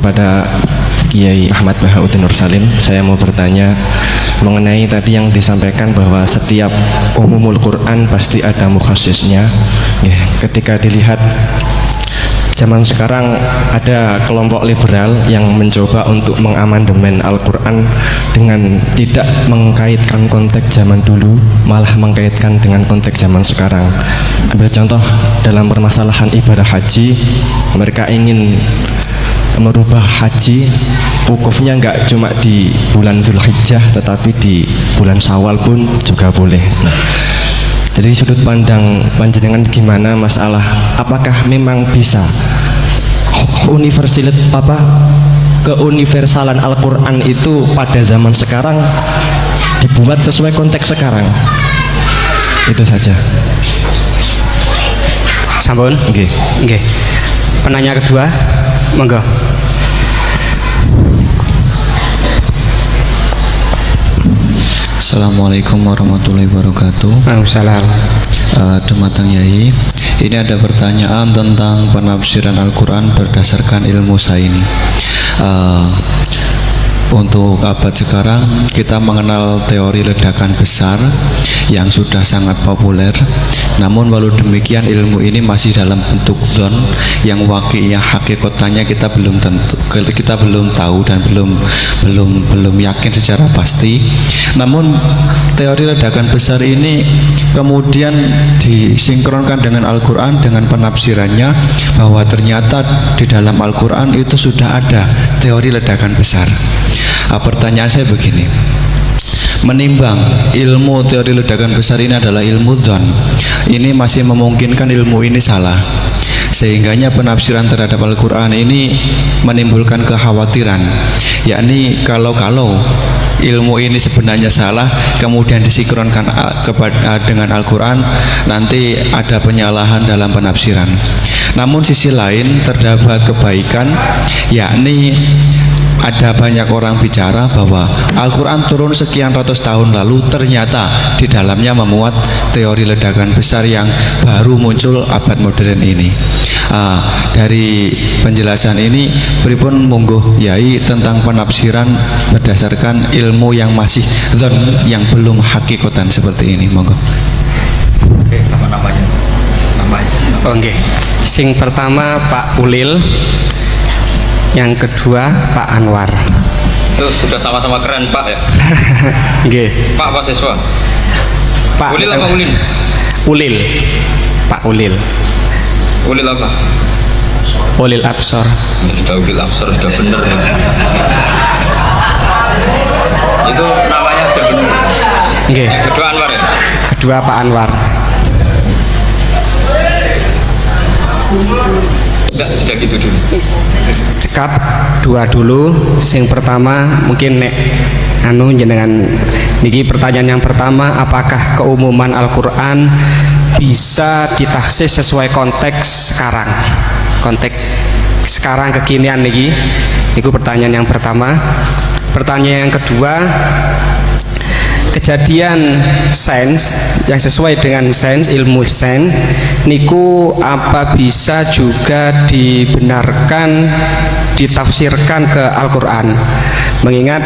kepada Kiai Ahmad Bahauddin Nur Salim. Saya mau bertanya mengenai tadi yang disampaikan bahwa setiap umumul Quran pasti ada mukhassisnya. Ya, ketika dilihat zaman sekarang ada kelompok liberal yang mencoba untuk mengamandemen Al-Quran dengan tidak mengkaitkan konteks zaman dulu, malah mengkaitkan dengan konteks zaman sekarang. Ambil contoh dalam permasalahan ibadah haji, mereka ingin merubah haji wukufnya nggak cuma di bulan Dzulhijjah tetapi di bulan Syawal pun juga boleh. Nah, jadi sudut pandang panjenengan gimana masalah apakah memang bisa keuniversalan Al-Quran itu pada zaman sekarang dibuat sesuai konteks sekarang? Itu saja. Sampun? Nggih. Nggih. Penanya kedua, monggo. Assalamualaikum warahmatullahi wabarakatuh. Waalaikumsalam. Dumateng Yai, ini ada pertanyaan tentang penafsiran Al-Quran berdasarkan ilmu sains. Untuk abad sekarang kita mengenal teori ledakan besar yang sudah sangat populer. Namun walau demikian ilmu ini masih dalam bentuk zon yang wakilnya hakikatnya kita belum tahu dan belum yakin secara pasti. Namun teori ledakan besar ini kemudian disinkronkan dengan Al-Quran dengan penafsirannya bahwa ternyata di dalam Al-Quran itu sudah ada teori ledakan besar. Pertanyaan saya begini, menimbang ilmu teori ledakan besar ini adalah ilmu dzon, ini masih memungkinkan ilmu ini salah, sehingganya penafsiran terhadap Al-Quran ini menimbulkan kekhawatiran, yakni kalau ilmu ini sebenarnya salah kemudian disinkronkan dengan Al-Quran, nanti ada penyalahan dalam penafsiran. Namun sisi lain terdapat kebaikan, yakni ada banyak orang bicara bahwa Al-Quran turun sekian ratus tahun lalu ternyata di dalamnya memuat teori ledakan besar yang baru muncul abad modern ini. Dari penjelasan ini pripun monggo Yai tentang penafsiran berdasarkan ilmu yang masih dzon, yang belum hakikatan seperti ini, monggo. Oke, sama namanya. Oke. Sing pertama Pak Ulil, yang kedua Pak Anwar. Itu sudah sama-sama keren Pak ya. Nggih. Pak mahasiswa. Pak Ulil apa Ulil? Ulil. Pak Ulil. Ulil apa? Ulil Absor. Sudah Ulil Absor, sudah bener ya. Itu namanya sudah bener. Nggih. Yang kedua Anwar ya? Kedua Pak Anwar. Enggak, sudah gitu dulu. Cekap dua dulu. Sing pertama mungkin nek jenengan niki pertanyaan yang pertama, apakah keumuman Al-Quran bisa ditaksis sesuai konteks sekarang, konteks sekarang kekinian niki. Niku pertanyaan yang pertama. Pertanyaan yang kedua, kejadian sains yang sesuai dengan sains, ilmu sains niku apa bisa juga dibenarkan ditafsirkan ke Al-Quran, mengingat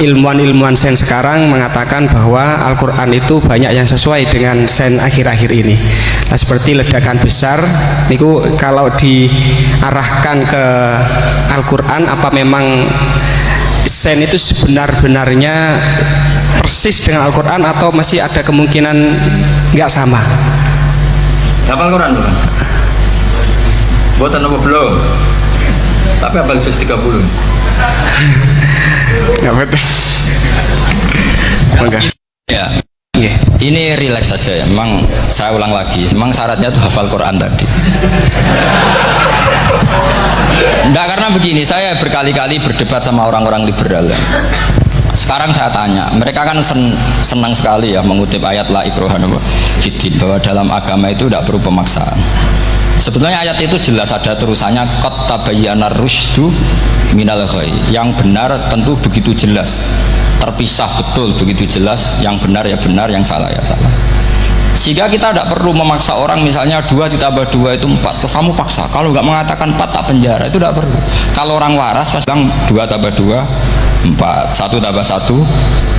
ilmuwan-ilmuwan sains sekarang mengatakan bahwa Al-Quran itu banyak yang sesuai dengan sains akhir-akhir ini. Nah, seperti ledakan besar niku kalau diarahkan ke Al-Quran, apa memang sains itu sebenar-benarnya persis dengan Al-Quran atau masih ada kemungkinan nggak sama? Hafal Quran bukan? Buatan apa belum? Tapi hafal juz 30. Nggak betul. Enggak. Ya, Yeah. ini rileks saja ya. Memang saya ulang lagi, memang syaratnya tuh hafal Quran tadi. Enggak, karena begini, saya berkali-kali berdebat sama orang-orang liberal ya. Sekarang saya tanya, mereka kan senang sekali ya mengutip ayat la ikraha fiddin, bahwa dalam agama itu tidak perlu pemaksaan. Sebetulnya ayat itu jelas ada terusannya, qad tabayyana rusydu minal ghayy. Yang benar tentu begitu jelas, terpisah betul begitu jelas, yang benar ya benar, yang salah ya salah. Sehingga kita tidak perlu memaksa orang, misalnya 2 ditambah 2 itu 4, terus kamu paksa. Kalau nggak mengatakan 4 tak penjara, itu tidak perlu. Kalau orang waras pasti bilang 2 tambah 2 4, 1 tambah 1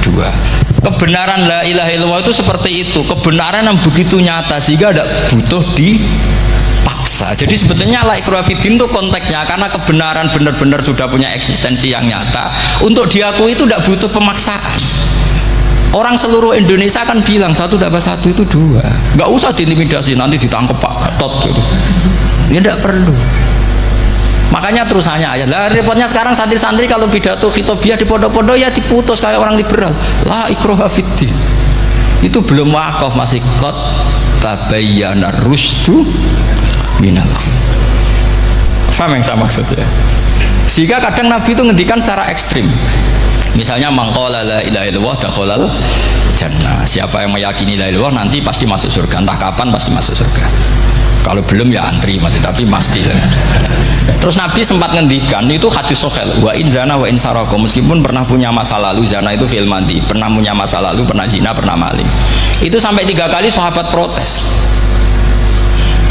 2. Kebenaran la ilaha illallah itu seperti itu, kebenaran yang begitu nyata sehingga tidak butuh dipaksa. Jadi sebetulnya la ikraha fiddin itu konteksnya, karena kebenaran benar-benar sudah punya eksistensi yang nyata, untuk diakui itu tidak butuh pemaksaan. Orang seluruh Indonesia kan bilang 1 tambah 1 itu 2, nggak usah diintimidasi nanti ditangkap Pak Gatot gitu. Ini tidak perlu. Makanya terusannya aja lah, repotnya sekarang santri-santri kalau pidato khitobiah di pondok-pondok ya diputus kayak orang liberal, la ikraha fiddin. Itu belum wakaf, masih qad tabayyana rusdu minal. Paham yang saya maksudnya? Sehingga kadang Nabi itu ngendikan secara ekstrim. Misalnya mangqala la ilaha illallah dakhalal jannah. Siapa yang meyakini la ilaha illallah nanti pasti masuk surga, entah kapan pasti masuk surga. Kalau belum ya antri masih, tapi pasti. Terus Nabi sempat ngendikan, itu hadis sahih, wa in zana wa in saraka, meskipun pernah punya masa lalu, zana itu fi'il madhi, pernah punya masa lalu, pernah zina, pernah maling. Itu sampai 3 kali sahabat protes.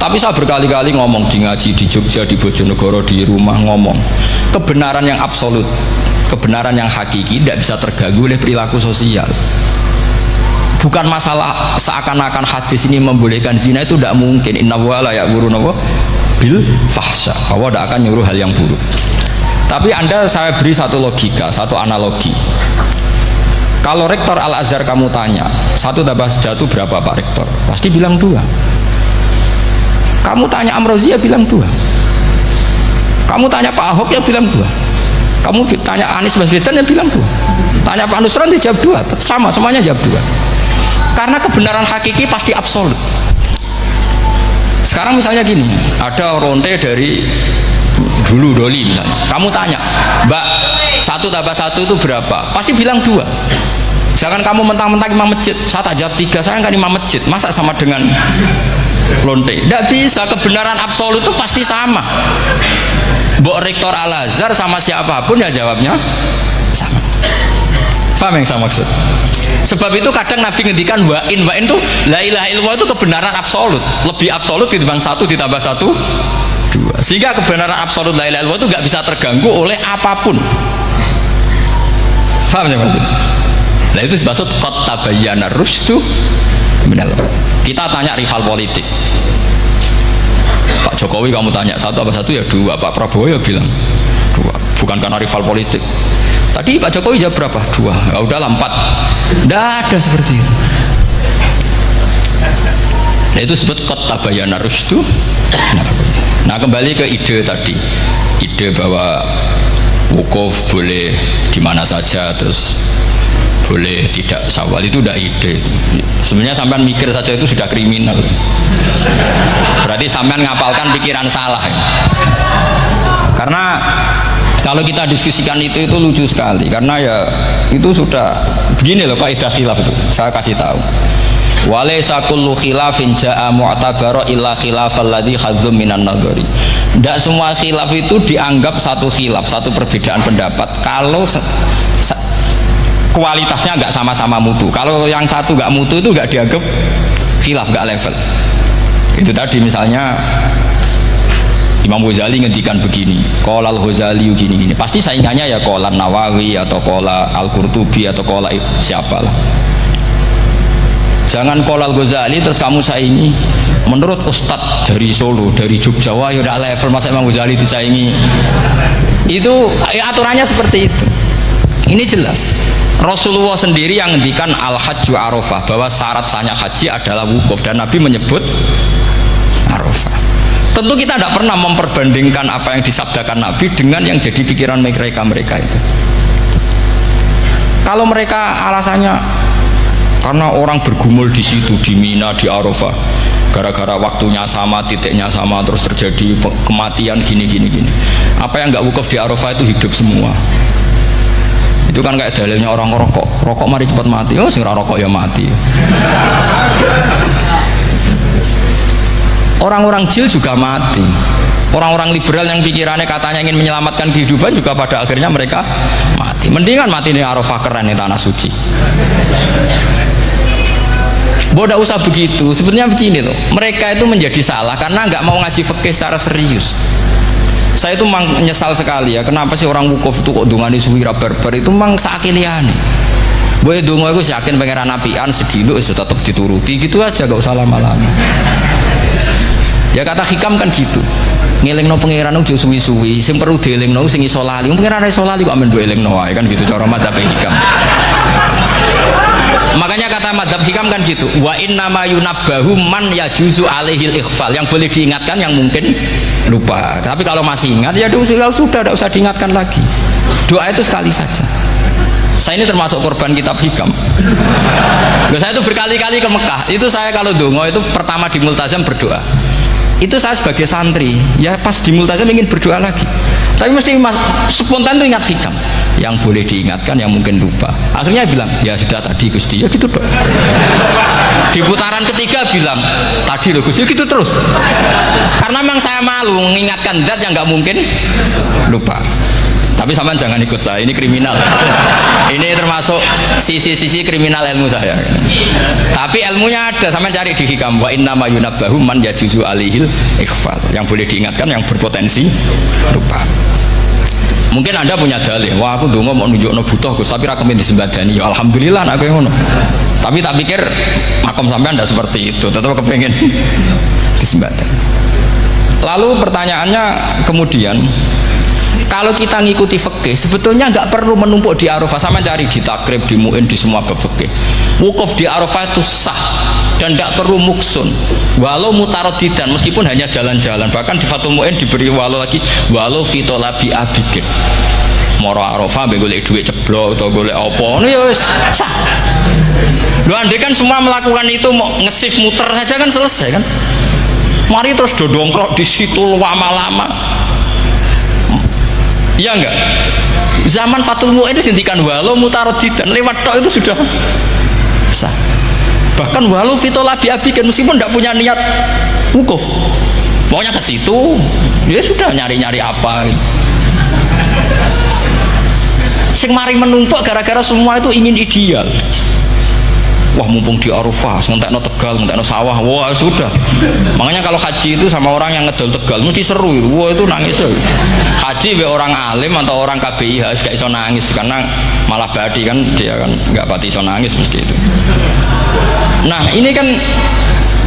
Tapi saya berkali-kali ngomong di ngaji di Jogja, di Bojonegoro, di rumah ngomong, kebenaran yang absolut, kebenaran yang hakiki tidak bisa terganggu oleh perilaku sosial. Bukan masalah seakan-akan hadis ini membolehkan zina, itu tidak mungkin. Inna wa la ya'muruna bil fahsya, Allah tidak akan nyuruh hal yang buruk. Tapi saya beri satu logika, satu analogi. Kalau rektor Al-Azhar kamu tanya 1 tambah 1 berapa Pak Rektor, pasti bilang 2. Kamu tanya Amrozi ya bilang 2. Kamu tanya Pak Ahok ya bilang 2. Kamu tanya Anies Baswedan ya bilang 2. Tanya Pak Nusron dia jawab 2. Sama, semuanya jawab 2. Karena kebenaran hakiki pasti absolut. Sekarang misalnya gini, ada ronde dari dulu Doli misalnya, kamu tanya Mbak 1 tambah 1 itu berapa, pasti bilang 2. Jangan kamu mentang-mentang imam masjid, saya tak jawab 3, saya kan imam masjid, masa sama dengan lonte? Tidak bisa, kebenaran absolut itu pasti sama. Mbok rektor Al-Azhar sama siapapun ya jawabnya sama. Paham yang saya maksud? Sebab itu kadang Nabi ngendikan wa in itu la ilaha illallah itu kebenaran absolut, lebih absolut dibanding 1 ditambah 1 2. Sehingga kebenaran absolut la ilaha illallah itu nggak bisa terganggu oleh apapun. Paham ya maksud? Nah itu maksud qad tabayyana rusdu minal. Kita tanya rival politik, Pak Jokowi kamu tanya 1 tambah 1 ya 2, Pak Prabowo ya bilang 2, bukan karena rival politik. Tadi Pak Jokowi jawab berapa? 2, ya udahlah 4. Tidak ada seperti itu. Nah itu disebut qad tabayyana rusdu. Nah kembali ke ide tadi, ide bahwa wukuf boleh di mana saja, terus boleh tidak syawal, itu udah ide. Sebenarnya sampean mikir saja itu sudah kriminal. Berarti sampean ngapalkan pikiran salah. Karena kalau kita diskusikan itu lucu sekali, karena ya itu sudah begini loh kaidah khilaf itu. Saya kasih tahu. Walaysa kullu khilafin jaa mu'tabara illa khilafal ladzi khadzum minan nadhari. Tidak semua khilaf itu dianggap satu khilaf, satu perbedaan pendapat kalau kualitasnya nggak sama-sama mutu. Kalau yang satu nggak mutu itu nggak dianggap khilaf, nggak level. Itu tadi misalnya Imam Ghazali ngendikan begini, qala al-Ghazali gini-gini, pasti saingannya ya qala Nawawi atau qala Al-Qurtubi atau qala siapalah. Jangan qala al-Ghazali terus kamu saingi menurut Ustadz dari Solo, dari Jogja, wah ya udah level, masa Imam Ghazali disaingi. Itu aturannya seperti itu. Ini jelas Rasulullah sendiri yang ngendikan al-hajju arafah, bahwa syarat sahnya haji adalah wukuf, dan Nabi menyebut arafah. Tentu kita tidak pernah memperbandingkan apa yang disabdakan Nabi dengan yang jadi pikiran mereka itu. Kalau mereka alasannya karena orang bergumul di situ, di Mina, di Arafah, gara-gara waktunya sama, titiknya sama, terus terjadi kematian gini. Apa yang nggak wukuf di Arafah itu hidup semua. Itu kan kayak dalilnya orang rokok mari cepat mati. Oh sing rokok ya mati. Orang-orang jil juga mati. Orang-orang liberal yang pikirannya katanya ingin menyelamatkan kehidupan juga pada akhirnya mereka mati. Mendingan mati di Arafah, keren di tanah suci. Tidak usah begitu. Sebenarnya begini loh, mereka itu menjadi salah karena nggak mau ngaji fikih secara serius. Saya itu memang menyesal sekali ya, kenapa sih orang wukuf itu kok dungani suwira barbar itu memang sakiliane. Boy dongo aku yakin pangeran apian sediluk itu tetap dituruti gitu aja, gak usah lama-lama. Ya kata hikam kan gitu. Ngelingno pangeran ojo suwi-suwi, sing perlu dielingno sing iso lali. Pangeran iso lali kok amen mbok elingno wae kan gitu cara madzhab hikam. Makanya kata madzhab hikam kan gitu, wa inna ma yunabbahu man yajuzu alaihil ikhfal, yang boleh diingatkan yang mungkin lupa. Tapi kalau masih ingat ya sudah tidak usah diingatkan lagi. Doa itu sekali saja. Saya ini termasuk korban kitab hikam. Loh, saya itu berkali-kali ke Mekah. Itu saya kalau dongo itu pertama di Multazam berdoa. Itu saya sebagai santri, ya pas di Multazam ingin berdoa lagi. Tapi mesti spontan itu ingat hikam. Yang boleh diingatkan, yang mungkin lupa. Akhirnya bilang, ya sudah tadi Gusti, ya gitu dong. Di putaran ketiga bilang, tadi loh Gusti, gitu terus. Karena memang saya malu mengingatkan zat yang nggak mungkin lupa. Tapi sampean jangan ikut saya, ini kriminal. Ini termasuk sisi-sisi kriminal ilmu saya. Tapi ilmunya ada, sampean cari di hikam. Wa inna ma yunabbahu man yajuzu alihil ikhfal. Yang boleh diingatkan, yang berpotensi lupa. Mungkin Anda punya dalih, wah aku dongo mau nunjukno butuh Gus, tapi ra kepen disembadani. Ya alhamdulillah aku yang ngono. Tapi tak pikir makom sampean tidak seperti itu, tetap kepengen disembadani. Lalu pertanyaannya kemudian, kalau kita ngikuti fikih sebetulnya nggak perlu menumpuk di Arafah, sama cari di takrib, di mu'in, di semua bab fikih. Wukuf di Arafah itu sah dan tidak perlu muksun, walau mutarodidan, meskipun hanya jalan-jalan. Bahkan di Fathul Mu'in diberi walau lagi, walau fitolabi abidin, moro Arafah golek duit ceblok atau golek apa, ini ya sah. Lu andai kan semua melakukan itu mau ngesif muter saja kan selesai kan. Mari terus dodongkrok di situ lama-lama. Iya enggak? Zaman Fathul Mu'in itu dihentikan walau mutarodidan, lewat tok itu sudah sah. Bahkan walau fitolabi abikan, meskipun tidak punya niat wukuf, pokoknya ke situ ya sudah nyari-nyari apa gitu. Sing mari menumpuk gara-gara semua itu ingin ideal. Wah mumpung di Arafah, ngentekno Tegal, ngentekno sawah, wah sudah. Makanya kalau haji itu sama orang yang ngedol Tegal mesti seru itu, wah itu nangis. Haji be orang alim atau orang KBIH gak iso nangis karena malah badi kan, dia kan nggak pati iso nangis mesti itu. Nah ini kan,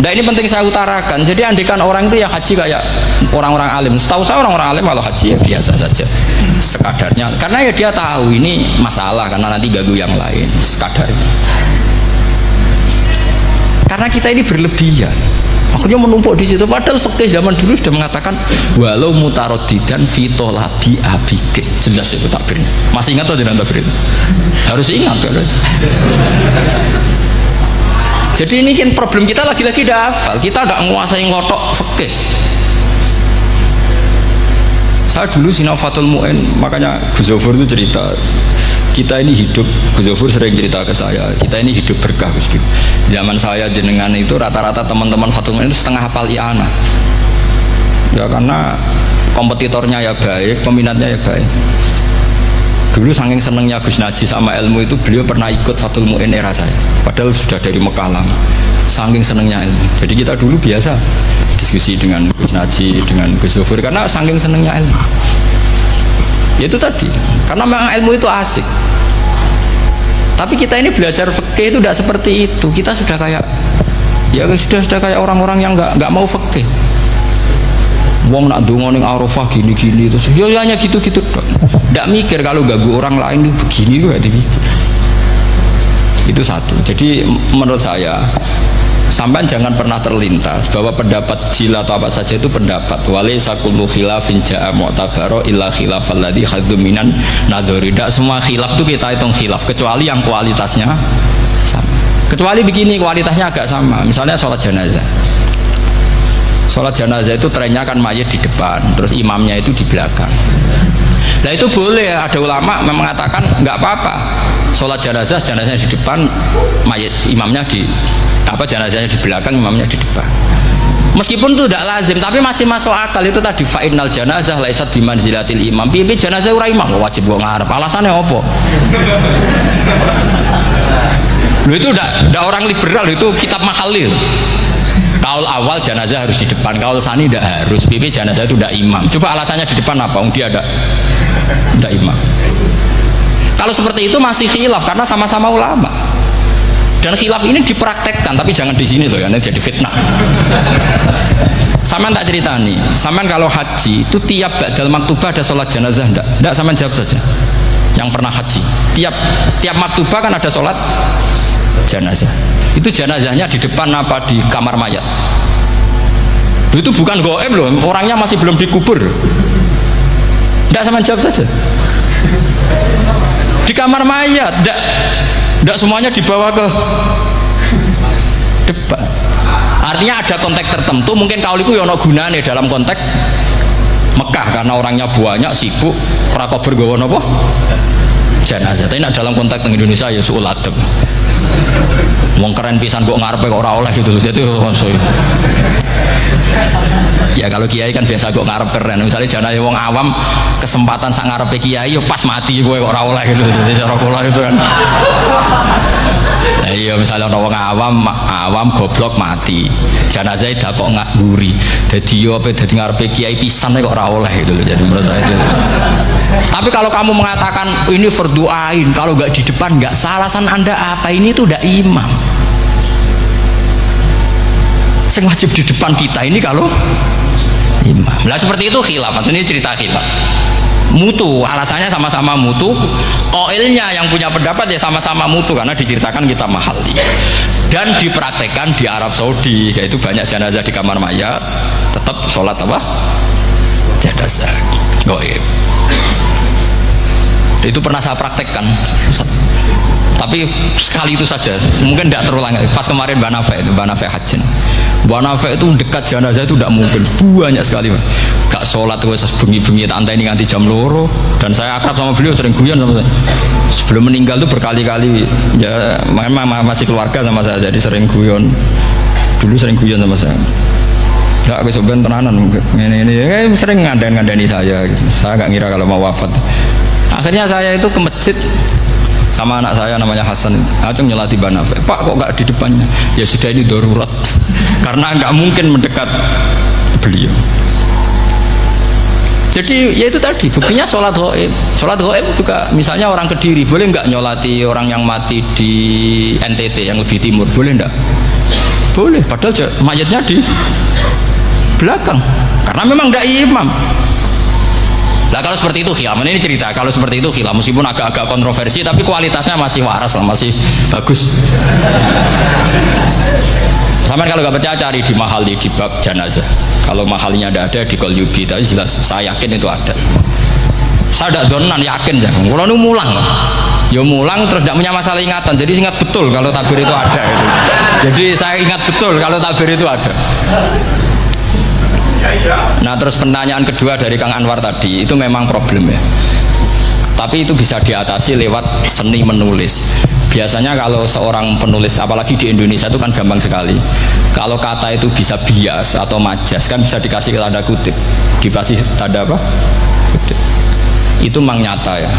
nah ini penting saya utarakan. Jadi andikan orang itu ya haji kayak orang-orang alim. Setahu saya orang-orang alim kalau haji ya biasa saja, sekadarnya. Karena ya dia tahu ini masalah karena nanti ganggu yang lain, sekadarnya. Karena kita ini berlebihan, akhirnya menumpuk di situ. Padahal fikih zaman dulu sudah mengatakan walau mutarodidan fitolabi abike, jelas itu takbirnya. Masih ingat atau tidak takbir itu? Harus ingat kan? Jadi ini kan problem kita lagi-lagi tidak hafal, kita tidak menguasai ngotok fikih. Saya dulu sinau Fathul Mu'in, makanya Gus Zofur itu cerita, kita ini hidup, Gus Zofur sering cerita ke saya, kita ini hidup berkah Gus. Zaman saya jenengan itu rata-rata teman-teman Fathul Mu'in itu setengah hafal i'anah. Ya karena kompetitornya ya baik, peminatnya ya baik. Dulu saking senengnya Gus Naji sama ilmu itu, beliau pernah ikut Fathul Mu'in era saya. Padahal sudah dari Mekah lama. Saking senengnya ilmu. Jadi kita dulu biasa diskusi dengan Gus Naji, dengan Gus Zofur karena saking senengnya ilmu. Ya itu tadi, karena memang ilmu itu asik. Tapi kita ini belajar fikih itu tidak seperti itu. Kita sudah kayak, ya sudah kayak orang-orang yang nggak mau fikih. Wong nak dongo ning Arafah gini-gini terus, ya hanya gitu-gitu. Tidak mikir kalau ganggu orang lain itu begini itu gak dipikir. Itu satu. Jadi menurut saya, sampai jangan pernah terlintas bahwa pendapat jil atau apa saja itu pendapat. Walaysa kullu khilafin ja'a mu'tabaro illa khilafal ladzi khadzu minan nadhari. Tidak semua khilaf itu kita hitung khilaf kecuali yang kualitasnya sama. Kecuali begini kualitasnya agak sama. Misalnya sholat jenazah. Sholat jenazah itu trennya kan mayit di depan, terus imamnya itu di belakang. Nah itu boleh, ada ulama mengatakan nggak apa-apa. Sholat jenazahnya di depan, mayit imamnya di jenazahnya di belakang, imamnya di depan. Meskipun itu tidak lazim, tapi masih masuk akal. Itu tadi fa'innal janazah laisat bimanzilatil imam. Piye jenazah ora imam wajib kok ngarep. Alasannya apa? Lu itu udah orang liberal, itu kitab Mahalil. Kaul awal jenazah harus di depan, kaul sani tidak harus. PP jenazah itu tidak imam. Coba alasannya di depan apa? Dia ada tidak imam. Kalau seperti itu masih khilaf karena sama-sama ulama. Dan khilaf ini dipraktekkan, tapi jangan di sini loh, karena jadi fitnah. Saman tak cerita nih, saman kalau haji itu tiap ba'dal maktubah ada sholat jenazah enggak? Enggak, saman jawab saja. Yang pernah haji, tiap maktubah kan ada sholat jenazah. Itu jenazahnya di depan apa di kamar mayat? Itu bukan goib loh, orangnya masih belum dikubur. Enggak, saman jawab saja. Di kamar mayat, enggak semuanya dibawa ke depan. Artinya ada konteks tertentu, mungkin kauliku ya ono gunane dalam konteks Mekah karena orangnya banyak, sibuk, ora kober gawa napa? Jenazah. Tapi dalam konteks Indonesia ya suul adab. Wong keren pisan kok ngarepe kok ora oleh gitu. Jadi ya kalau kiai kan biasa kok ngarep keren. Misalnya jenazah wong awam kesempatan sak ngarepe kiai yo pas mati kowe kok ora oleh gitu. Jadi cara kula itu kan. Nah, iya misalnya orang awam goblok mati, jenazah dah kok nggak guri, jadi yo apa jadi ngarepe kiai pisan kok ora oleh gitu loh. Jadi menurut saya itu. Tapi kalau kamu mengatakan ini fardu ain, kalau nggak di depan nggak salah, alasan anda apa? Ini tuh udah imam. Yang wajib di depan kita ini kalau imam. Nah seperti itu khilaf. Ini cerita khilaf. Mutu, alasannya sama-sama mutu. Koilnya yang punya pendapat ya sama-sama mutu karena diceritakan kita mahali. Dan dipraktekkan di Arab Saudi, yaitu banyak jenazah di kamar mayat, tetap sholat apa? Jenazah goib. Itu pernah saya praktekkan, tapi sekali itu saja, mungkin tidak terulang. Pas kemarin Banafe Hajin, Banafe itu dekat jenazah itu tidak mungkin, banyak sekali. Gak sholat gue bengi-bengi tak anteni nganti jam loro, dan saya akrab sama beliau, sering guyon sama saya. Sebelum meninggal tuh berkali-kali ya, masih keluarga sama saya, jadi sering guyon. Dulu sering guyon sama saya. Gak kesoban tenanan, ini sering ngandani saya. Gitu. Saya gak ngira kalau mau wafat. Akhirnya saya itu ke masjid sama anak saya namanya Hasan, acung nyelati Banafe. Pak kok nggak di depannya? Ya sudah, ini darurat karena nggak mungkin mendekat beliau. Jadi ya itu tadi buktinya sholat goib juga. Misalnya orang Kediri boleh nggak nyolati orang yang mati di NTT yang lebih timur, boleh nggak? Boleh, padahal mayatnya di belakang karena memang nggak imam. Nah kalau seperti itu khilaf, ini cerita kalau seperti itu khilaf, meskipun agak-agak kontroversi tapi kualitasnya masih waras lah, masih bagus. Sampai kalau nggak percaya cari di Mahali di bab jenazah. Kalau mahalinya ada di Qalyubi, tapi jelas saya yakin itu ada. Saya tidak donan yakin ya. Kalau nu mulang loh, ya mulang terus tidak punya masalah ingatan, jadi ingat betul kalau takbir itu ada. Gitu. Jadi saya ingat betul kalau takbir itu ada. Nah terus pertanyaan kedua dari Kang Anwar tadi itu memang problem ya, tapi itu bisa diatasi lewat seni menulis. Biasanya kalau seorang penulis, apalagi di Indonesia itu kan gampang sekali, kalau kata itu bisa bias atau majas kan bisa dikasih tanda kutip, dikasih tanda apa? Kutip. Itu memang nyata ya.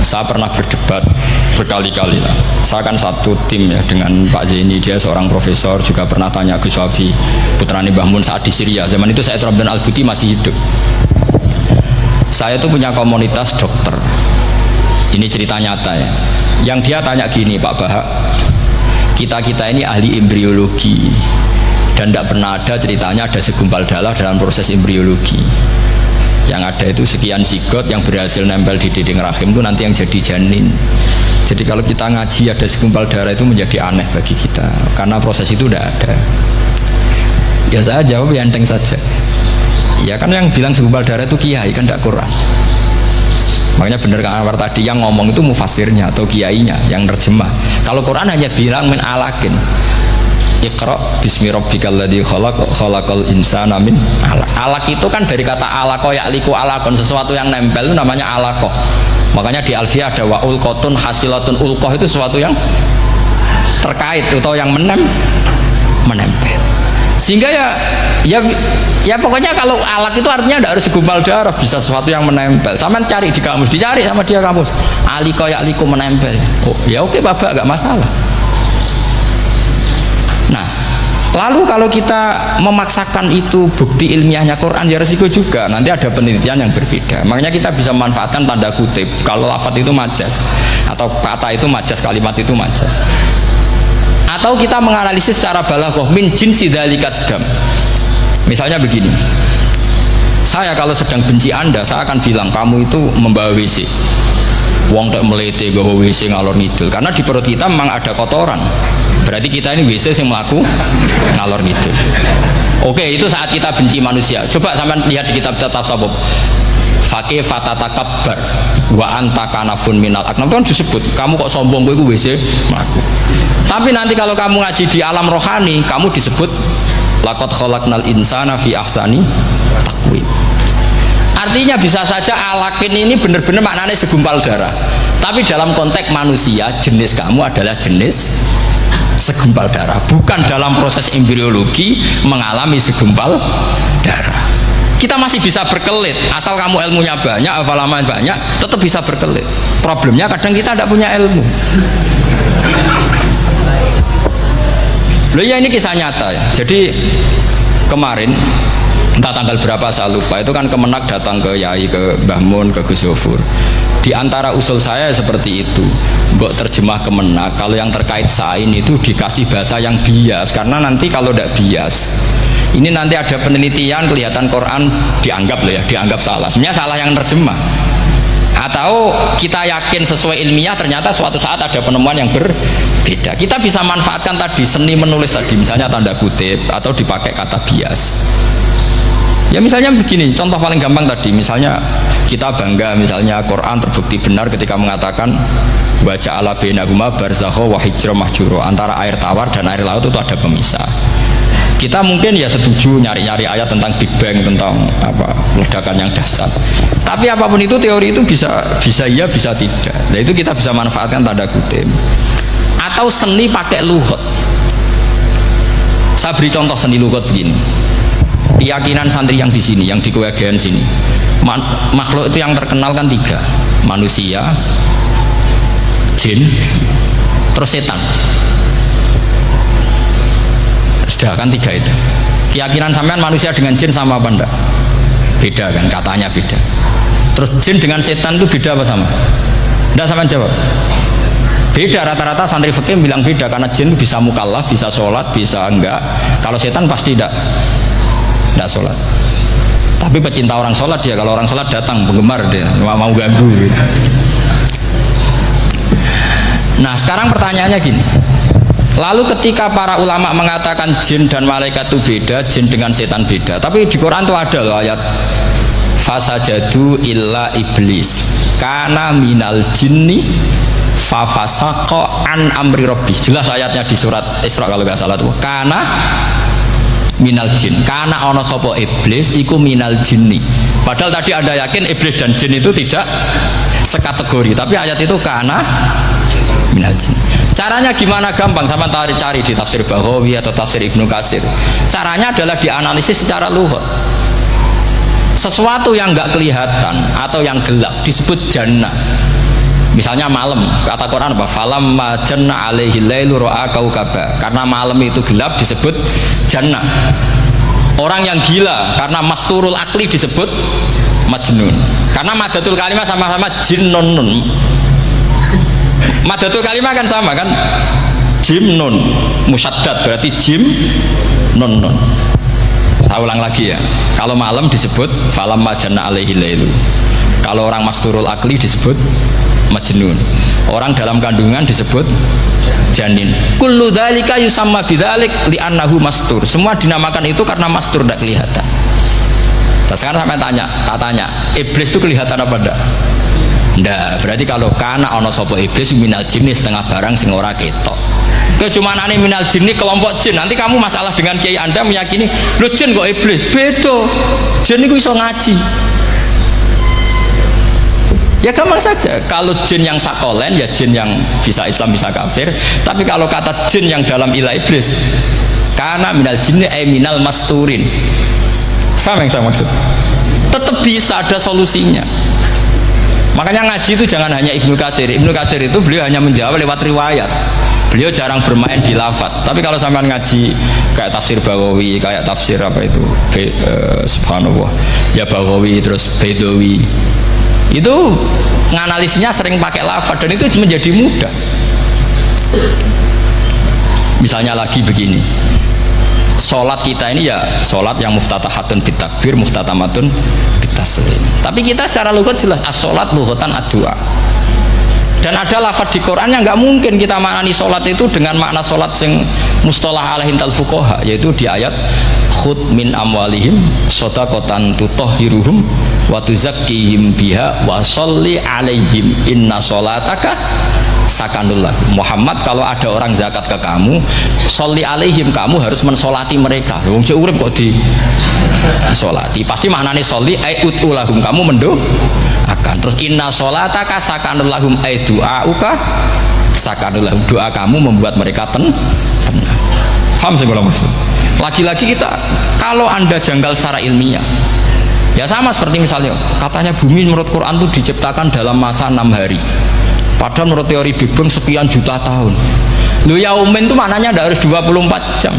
Saya pernah berdebat berkali-kali lah. Saya kan satu tim ya dengan Pak Zaini, dia seorang profesor, juga pernah tanya Gus Wafi, putrane Mbah Mun saat di Syria. Zaman itu saya Abdul Al-Buti masih hidup. Saya itu punya komunitas dokter. Ini cerita nyata ya. Yang dia tanya gini, Pak Bahak, kita ini ahli embriologi dan tidak pernah ada ceritanya ada segumpal darah dalam proses embriologi. Yang ada itu sekian zigot yang berhasil nempel di dinding rahim itu nanti yang jadi janin. Jadi kalau kita ngaji ada segumpal darah itu menjadi aneh bagi kita karena proses itu tidak ada. Ya saya jawab ya enteng saja. Ya kan yang bilang segumpal darah itu kiai kan tidak Quran. Makanya benar Kang Anwar tadi yang ngomong itu mufasirnya atau kiainya yang nerjemah. Kalau Quran hanya bilang min alakin. Iqra bismi rabbikal ladzi khalaq khalaqal insana min alaq. Alaq itu kan dari kata alaqa ya'liku alaqon, sesuatu yang nempel itu namanya alaqa. Makanya di Alfiyah ada wa ulqatun hasilatun, ulqah itu sesuatu yang terkait atau yang menempel. Sehingga ya pokoknya kalau alaq itu artinya tidak harus segumpal darah, bisa sesuatu yang menempel. Sama cari di kamus, dicari sama dia kamus. Alika ya'liku menempel. Oh, ya oke Bapak, enggak masalah. Lalu kalau kita memaksakan itu bukti ilmiahnya Quran ya resiko juga, nanti ada penelitian yang berbeda. Makanya kita bisa memanfaatkan tanda kutip kalau lafadz itu majas atau kata itu majas, kalimat itu majas. Atau kita menganalisis secara balaghah min jinsi dzalikat dam. Misalnya begini, saya kalau sedang benci Anda, saya akan bilang kamu itu membawa WC. Wong tak melete gawa WC ngalor ngidul, karena di perut kita memang ada kotoran. Berarti kita ini WC yang melaku ngalor ngidul. Oke, itu saat kita benci manusia. Coba sampean lihat di kitab tasawuf. Fakih fatatakabbar wa anta kanafun minal aknam, kan disebut kamu kok sombong, gue WC melaku. Tapi nanti kalau kamu ngaji di alam rohani, kamu disebut laqad khalaqnal insana fi ahsani taqwim. Artinya bisa saja alakin ini benar-benar maknanya segumpal darah, tapi dalam konteks manusia jenis kamu adalah jenis segumpal darah, bukan dalam proses embriologi mengalami segumpal darah. Kita masih bisa berkelit, asal kamu ilmunya banyak, hafalaman banyak, tetap bisa berkelit. Problemnya kadang kita tidak punya ilmu. Loh ya, ini kisah nyata ya. Jadi kemarin entah tanggal berapa saya lupa, itu kan Kemenak datang ke Yai, ke Mbah Mun, ke Gus Zofur. Di antara usul saya seperti itu, mbok terjemah Kemenak, kalau yang terkait sain itu dikasih bahasa yang bias, karena nanti kalau tidak bias, ini nanti ada penelitian kelihatan Quran dianggap loh ya, dianggap salah. Sebenarnya salah yang terjemah. Atau kita yakin sesuai ilmiah, ternyata suatu saat ada penemuan yang berbeda. Kita bisa manfaatkan tadi seni menulis tadi, misalnya tanda kutip atau dipakai kata bias. Ya misalnya begini, contoh paling gampang tadi, misalnya kita bangga, misalnya Quran terbukti benar ketika mengatakan baca ala bainahuma barzakha wa hijra mahjura, antara air tawar dan air laut itu ada pemisah. Kita mungkin ya setuju nyari-nyari ayat tentang Big Bang, tentang apa ledakan yang dahsyat. Tapi apapun itu teori itu bisa iya, bisa tidak. Nah itu kita bisa manfaatkan tanda kutip. Atau seni pakai lughat. Saya beri contoh seni lughat begini. Keyakinan santri yang di sini, yang di kewagian sini, makhluk itu yang terkenal kan 3, manusia, jin, terus setan. Sudah kan 3 itu. Keyakinan sampean manusia dengan jin sama apa enggak? Beda kan, katanya beda. Terus jin dengan setan itu beda apa sama? Enggak, sampean jawab. Beda, rata-rata santri fikih bilang beda, karena jin itu bisa mukallaf, bisa sholat, bisa enggak. Kalau setan pasti enggak sholat. Tapi pecinta orang sholat dia, kalau orang sholat datang penggemar dia, mau ganggu gitu. Nah sekarang pertanyaannya gini, lalu ketika para ulama mengatakan jin dan malaikat itu beda, jin dengan setan beda, tapi di Quran itu ada loh ayat fasajadu illa iblis kana minal jinni fafasaqa an amri rabbi. Jelas ayatnya di surat Isra kalau nggak salah tuh, kana minal jin, karena ono sopo iblis iku minal jinni. Padahal tadi Anda yakin iblis dan jin itu tidak sekategori, tapi ayat itu karena minal jin. Caranya gimana? Gampang, sama cari di tafsir Baghawi atau tafsir Ibnu Katsir. Caranya adalah dianalisis secara lughat. Sesuatu yang nggak kelihatan atau yang gelap disebut jannah. Misalnya malam, kata Quran apa? Falam janna alaihi lailu ra'a kaukaba. Karena malam itu gelap disebut jannah. Orang yang gila karena masturul akli disebut majnun. Karena madatul kalimah sama-sama jinnun. Madatul kalimah kan sama kan? Jim nun musyaddad berarti jim nun nun. Saya ulang lagi ya. Kalau malam disebut falam janna alaihi lailu. Kalau orang masturul akli disebut majnun. Orang dalam kandungan disebut janin. Kullu dzalika yusamma bidzalik li'annahu mastur. Semua dinamakan itu karena mastur, tidak kelihatan. Nah, sekarang sampai tanya, iblis itu kelihatan apa enggak? Enggak. Berarti kalau kana ana sapa iblis minal jinni setengah barang sing ora ketok. Kecumanane minal jinni kelompok jin. Nanti kamu masalah dengan kiai Anda meyakini, "Lho jin kok iblis?" Beda. Jin itu iso ngaji. Ya gampang saja, kalau jin yang sakolen ya jin yang bisa Islam bisa kafir. Tapi kalau kata jin yang dalam ilah iblis, karena minal jinni minal masturin. Faham yang saya maksud? Tetap bisa ada solusinya. Makanya ngaji itu jangan hanya Ibnu Katsir. Ibnu Katsir itu beliau hanya menjawab lewat riwayat. Beliau jarang bermain di lafadz. Tapi kalau sampean ngaji kayak tafsir Baghawi, kayak tafsir apa itu, subhanallah, ya Baghawi terus Bedawi, itu nganalisisnya sering pakai lafadz dan itu menjadi mudah. Misalnya lagi begini, sholat kita ini ya sholat yang muftatahatun bitakbir, muftatamatun bitaslim. Tapi kita secara lughat jelas as-sholat lughatan ad-du'a. Dan ada lafaz di Quran yang nggak mungkin kita maknani sholat itu dengan makna sholat sing mustalah alaihim tal fuqaha, yaitu di ayat khud min amwalihim shadaqatan tutahhiruhum wa tuzakkihim biha wa sholli alaihim inna sholataka sakanullah. Muhammad, kalau ada orang zakat ke kamu, sholli alaihim, kamu harus mensolati mereka. Wong cek urip kok di solati, pasti maknane sholli ai utulahum, kamu mendoakan. Terus inna sholataka sakanullahum ai du'auka sakanullahum, doa kamu membuat mereka tenang. Paham sih kalau maksud? Lagi-lagi kita, kalau anda janggal secara ilmiah, ya sama seperti misalnya katanya bumi menurut Quran itu diciptakan dalam masa 6 hari. Padahal menurut teori Big Bang sekian juta tahun. Lu yaumin itu maknanya tidak harus 24 jam.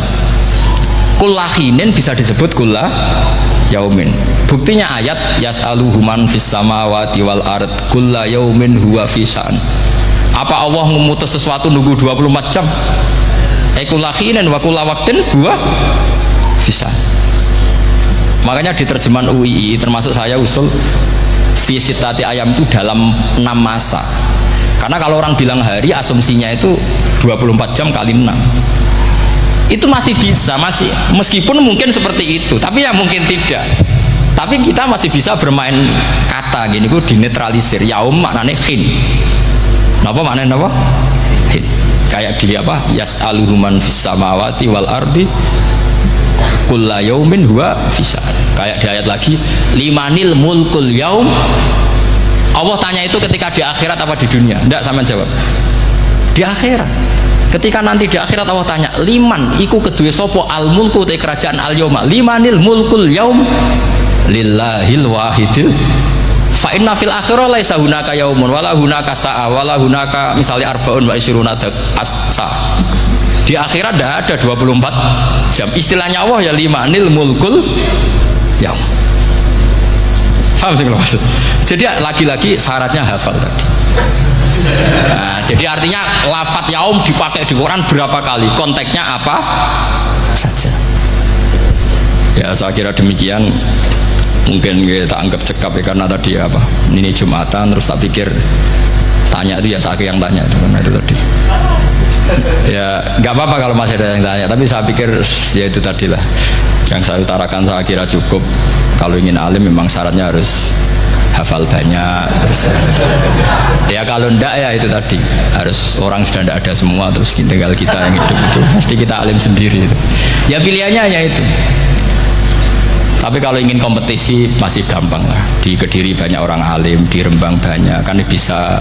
Kullahinin bisa disebut kullah yaumin. Buktinya ayat yas'aluhu man fis samawati wal ard kulla yaumin huwa fisan. Apa Allah memutus sesuatu nunggu 24 jam? Kullahinin wa kulla waqtin huwa fisan. Makanya di terjemahan UII termasuk saya usul visitati ayam itu dalam 6 masa. Karena kalau orang bilang hari, asumsinya itu 24 jam kali 6. Itu masih bisa, masih meskipun mungkin seperti itu, tapi ya mungkin tidak. Tapi kita masih bisa bermain kata gini, ku dinetralisir. Yaum maknanya khin. Napa maknanya napa? Khin. Kayak di apa? Yas'aluhu man fis samawati wal ardi kulla yaumin huwa fisan. Kayak di ayat lagi, limanil mulkul yaum. Allah tanya itu ketika di akhirat apa di dunia? Tidak, sama jawab di akhirat. Ketika nanti di akhirat Allah tanya, liman iku kedue sopo al mulku te kerajaan al yauma, limanil mulkul yaum lillahil wahidil fa inna fil akhirah laisa hunaka yaumun wala hunaka sa'a wala hunaka misalnya arbaun wa isruna sa. Di akhirat tidak ada 24 jam. Istilahnya Allah ya limanil mulkul yaum. Paham sih kalau maksud? Jadi lagi-lagi syaratnya hafal tadi. Nah, jadi artinya lafadz yaum dipakai di Quran berapa kali? Konteksnya apa saja? Ya saya kira demikian. Mungkin kita anggap cekap ya karena tadi apa? Ini Jumatan terus tak pikir tanya itu ya saya yang tanya itu karena itu tadi. Ya nggak apa-apa kalau masih ada yang tanya, tapi saya pikir ya itu tadilah yang saya utarakan. Saya kira cukup. Kalau ingin alim memang syaratnya harus hafal banyak, terus ya kalau ndak ya itu tadi harus orang sudah ndak ada semua, terus tinggal kita yang hidup itu pasti kita alim sendiri itu. Ya pilihannya hanya itu. Tapi kalau ingin kompetisi masih gampang lah. Di Kediri banyak orang alim, di Rembang banyak, kan bisa.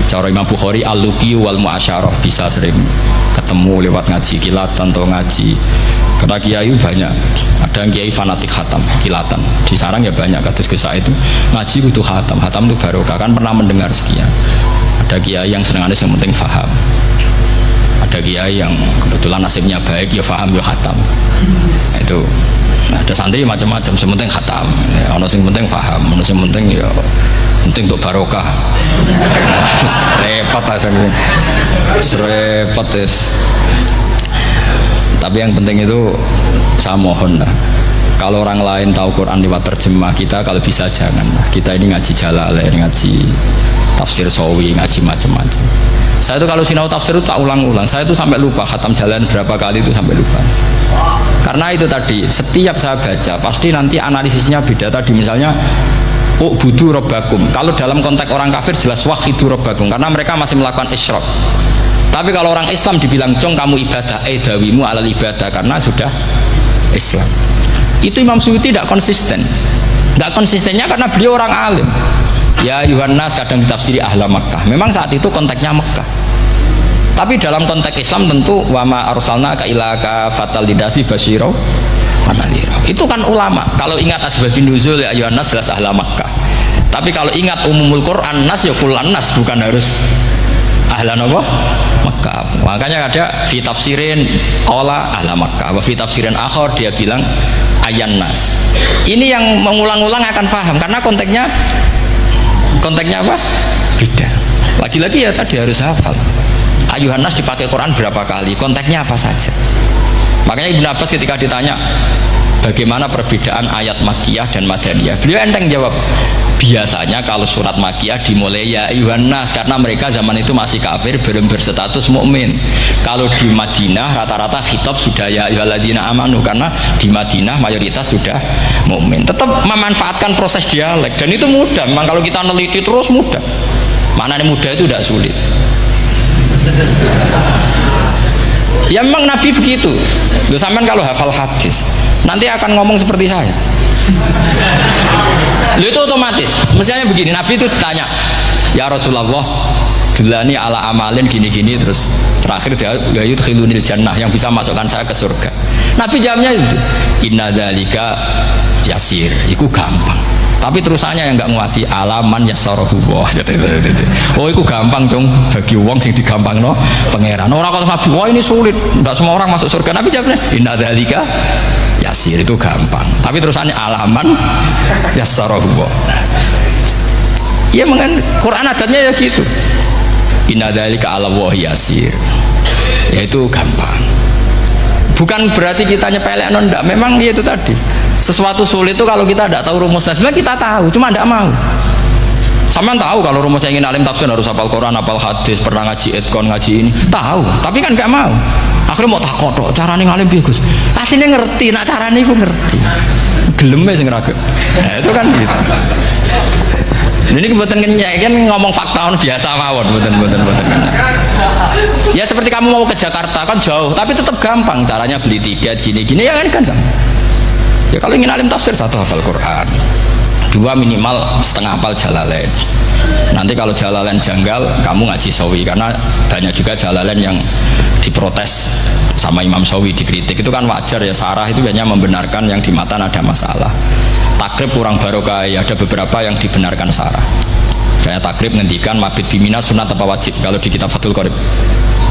Cara Imam Bukhari al-luqi wal mu'asyarah, bisa sering ketemu lewat ngaji kilatan atau ngaji. Karena kiai banyak, ada yang kiai fanatik khatam kilatan di sarang ya banyak. Kados kisah itu ngaji butuh khatam itu barokah, kan pernah mendengar sekian. Ada kiai yang senengannya yang penting faham, ada kiai yang kebetulan nasibnya baik ya faham ya khatam. Itu ada santri macam-macam, yang penting khatam ya, ono yang penting faham, ono yang penting ya penting untuk barokah. Repot asalnya, repot es. Tapi yang penting itu saya mohon lah, kalau orang lain tahu Quran lewat terjemah, kita kalau bisa jangan lah. Kita ini ngaji Jalalain, ngaji tafsir Sawi, ngaji macam-macam. Saya itu kalau sinau tafsir itu tak ulang-ulang. Saya itu sampai lupa khatam Jalalain berapa kali itu sampai lupa. Karena itu tadi setiap saya baca pasti nanti analisisnya beda. Tadi misalnya u'budu rabbakum, kalau dalam konteks orang kafir jelas wahidu rabbakum karena mereka masih melakukan isyrak. Tapi kalau orang Islam dibilang cong kamu ibadah, dawimu alal ibadah karena sudah Islam. Itu Imam Suyuti tidak konsisten. Tidak konsistennya karena beliau orang alim. Ya Yohanes kadang ditafsiri ahla Makkah. Memang saat itu konteksnya Makkah. Tapi dalam konteks Islam tentu wama arsalnaka illa kafatal lidasi basyira wa nadhira. Itu kan ulama. Kalau ingat asbabun nuzul ya Yohanes jelas ahla Makkah. Tapi kalau ingat umumul Quran nas ya kullan nas, bukan harus ahlan apa? Makkah. Makkah. Makanya ada fi tafsirin qala ahla Makkah, wa fi tafsirin akhar dia bilang ayyan nas. Ini yang mengulang-ulang akan paham karena konteksnya apa? Beda. Lagi-lagi ya tadi harus hafal. Ayuhan nas dipakai Quran berapa kali? Konteksnya apa saja? Makanya Ibnu Abbas ketika ditanya bagaimana perbedaan ayat Makkiyah dan Madaniyah, beliau enteng jawab, biasanya kalau surat Makkiyah dimulai ya ayuhan nas karena mereka zaman itu masih kafir, belum berstatus mukmin. Kalau di Madinah rata-rata khitab sudah ya ayyuhalladzina amanu karena di Madinah mayoritas sudah mukmin. Tetap memanfaatkan proses dialek dan itu mudah. Memang kalau kita neliti terus mudah. Maknanya mudah itu tidak sulit. Ya memang Nabi begitu. Loh, sampean kalau hafal hadis nanti akan ngomong seperti saya. Loh, itu otomatis. Misalnya begini, Nabi itu tanya, ya Rasulullah, dilani ala amalin gini-gini, terus terakhir dia ya yudkhilunil jannah, yang bisa masukkan saya ke surga. Nabi jawabnya itu, inna dzalika yasir, itu gampang. Tapi terusannya yang nggak nguati alaman yassarahu wah. Oh itu gampang dong bagi uang sing digampang no pangeran. Orang kalau Nabi wah ini sulit, tidak semua orang masuk surga. Nabi jawabnya inna dzalika yasir, itu gampang. Tapi terusannya alaman yassarahu wah. Ya mengen Quran adatnya ya gitu. Inna dzalika ala wah yasir. Ya itu gampang. Bukan berarti kita nyepelek non, enggak. Memang ya itu tadi. Sesuatu sulit itu kalau kita tidak tahu rumusnya, sebenarnya kita tahu, cuma tidak mau. Sama tahu kalau rumusnya ingin alim tafsir harus hafal Quran, hafal hadis, pernah ngaji etkon, ngaji ini, tahu, tapi kan nggak mau. Akhirnya mau takut, caranya ngalim bagus. Aslinya ngerti, nak caranya aku ngerti. Gelemnya sing raga. Nah itu kan gitu. Ini kebetulan kan ngomong fakta biasa mawon, betul. Ya seperti kamu mau ke Jakarta kan jauh, tapi tetap gampang. Caranya beli tiket gini-gini ya kan. Ya kalau ingin alim tafsir, satu hafal Quran, dua minimal setengah hafal Jalalain. Nanti kalau Jalalain janggal, kamu ngaji Sawi, karena banyak juga Jalalain yang diprotes sama Imam Sawi, dikritik, itu kan wajar ya. Sarah itu hanya membenarkan yang di matan ada masalah. Takrib kurang barokah, ya ada beberapa yang dibenarkan Sarah. Saya takrib ngendikan mabit bimina sunat apa wajib. Kalau di kitab Fathul Qorib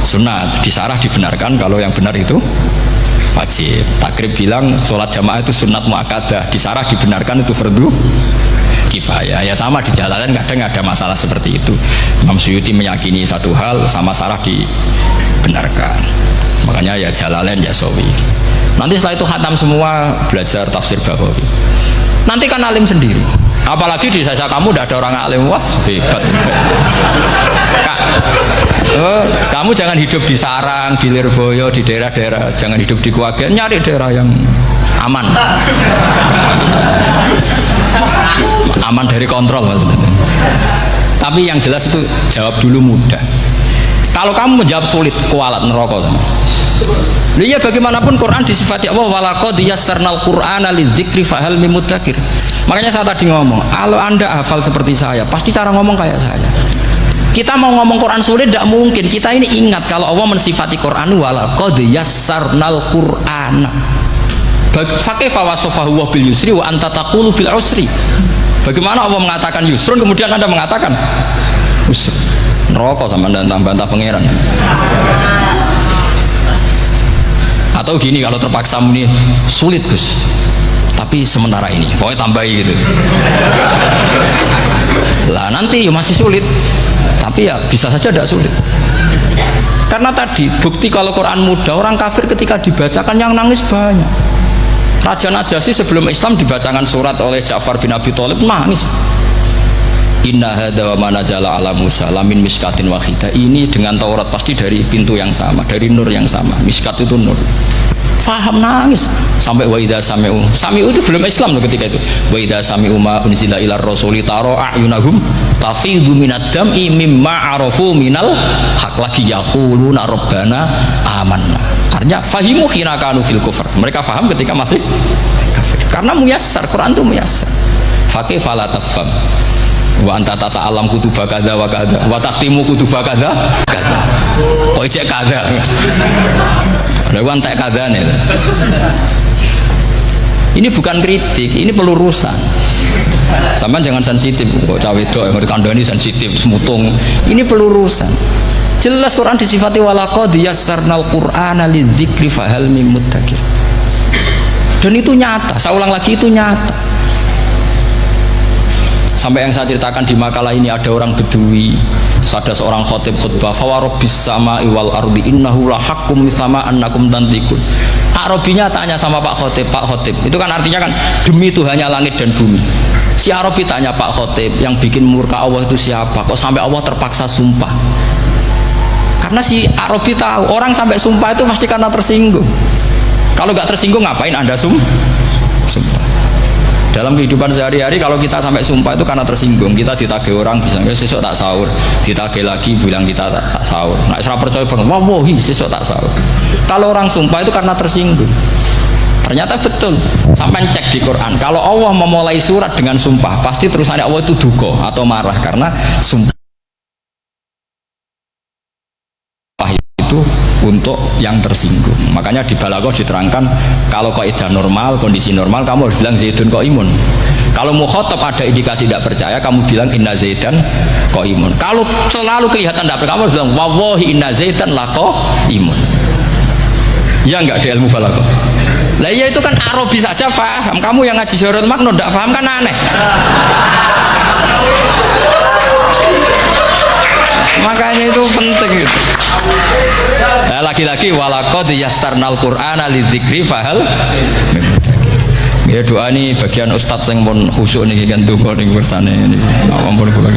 sunat, di Sarah dibenarkan, kalau yang benar itu wajib. Takrib bilang sholat jamaah itu sunat muakkadah, di Sarah dibenarkan itu fardu kifayah. Ya sama di Jalalain kadang ada masalah seperti itu. Imam Suyuti meyakini satu hal, sama Sarah dibenarkan. Makanya ya Jalalain ya Sawi. Nanti setelah itu khatam semua, belajar tafsir Bawawi. Nanti kan alim sendiri. Apalagi di desa kamu tidak ada orang alim, wah hebat. Kak, kamu jangan hidup di sarang, di Lirboyo, di daerah-daerah, jangan hidup di Kuwagen, nyari daerah yang aman, aman dari kontrol maksudnya. Tapi yang jelas itu jawab dulu mudah. Kalau kamu menjawab sulit, kualat neraka sama. Iya bagaimanapun Quran disifati Allah walaqad yassarnal Qur'ana lidzikri fahal mim mudzakir. Makanya saya tadi ngomong, kalau Anda hafal seperti saya, pasti cara ngomong kayak saya. Kita mau ngomong Quran sulit tidak mungkin. Kita ini ingat kalau Allah mensifati Quran walaqad yassarnal Qur'ana. Fakaifa wasafahu wa bil yusri wa anta taqulu bil usri. Bagaimana Allah mengatakan yusrun kemudian Anda mengatakan usr. Neraka sama Anda bantah pangeran. Atau gini, kalau terpaksa muni sulit Gus, tapi sementara ini pokoknya tambahi gitu lah, nanti ya masih sulit, tapi ya bisa saja tidak sulit. Karena tadi bukti kalau Quran mudah, orang kafir ketika dibacakan yang nangis banyak. Raja Najasyi sebelum Islam dibacakan surat oleh Ja'far bin Abi Thalib nangis. Inna hadza wa ma nazala ala Musa lamin miskatin wahidah. Ini dengan Taurat pasti dari pintu yang sama, dari nur yang sama. Miskat itu nur. Faham nangis sampai wa idza sami'u. Sami'u itu belum Islam loh ketika itu. Wa idza sami'u ma unzila ilar rasuli taro a'yunahum tafidu minad dam'i mimma arafu minal haq, lagi yaquluna rabbana amanna. Artinya fahimu khina kanu fil kufr. Mereka faham ketika masih kafir. Karena muyassar, Quran itu muyassar. Faqih fala tafham. Wa anta tata alam kutuba kadza wa kadza wa takhtimu kutuba kadza kadza. Kok cek kadza. Lha wan tak kadzane. Ini bukan kritik, ini pelurusan. Sampeyan jangan sensitif kok cawe wedok yang dikandani sensitif semutung. Ini pelurusan. jelas Quran disifati walaqad yassarnal qur'ana lidzikri fahal mim muddakir. Dan itu nyata, saya ulang lagi itu nyata. Sampai yang saya ceritakan di makalah ini ada orang Bedui, ada seorang khotib khutbah, fawarabbis sama'i wal ardi innahu lahaqqum mithama annakum tantikun. Arabinya tanya sama Pak Khotib, itu kan artinya kan demi Tuhannya langit dan bumi. Si Arabi tanya Pak Khotib, yang bikin murka Allah itu siapa? Kok sampai Allah terpaksa sumpah? Karena si Arabi tahu orang sampai sumpah itu pasti karena tersinggung. Kalau nggak tersinggung ngapain Anda sumpah? Dalam kehidupan sehari-hari kalau kita sampai sumpah itu karena tersinggung. Kita ditagih orang bisa sesuk tak sahur, ditagih lagi bilang kita tak sahur. Nah, serap percaya banget, wallahi sesuk tak sahur. Kalau orang sumpah itu karena tersinggung. Ternyata betul. Sampai cek di Quran. Kalau Allah memulai surat dengan sumpah, pasti terusannya Allah itu duka atau marah karena sumpah itu untuk yang tersinggung. Makanya di Balaghah diterangkan kalau kaidah normal, kondisi normal kamu harus bilang Zaidun qaimun. Kalau mukhatab ada indikasi tidak percaya kamu bilang inna Zaidan qaimun. Kalau selalu kelihatan tidak percaya kamu harus bilang wallahi inna Zaidan laqaimun. Ya enggak ada ilmu Balaghah. Lah iya itu kan Arabi saja paham. Kamu yang ngaji Syarul Makno tidak paham kan aneh. Makanya itu penting itu. Nah, lagi-lagi walaqad yassarnal qur'ana lidzikri fahal ya doa ini bagian ustadz yang pun khusyuk nih kan donga ning bersane ini ampun kula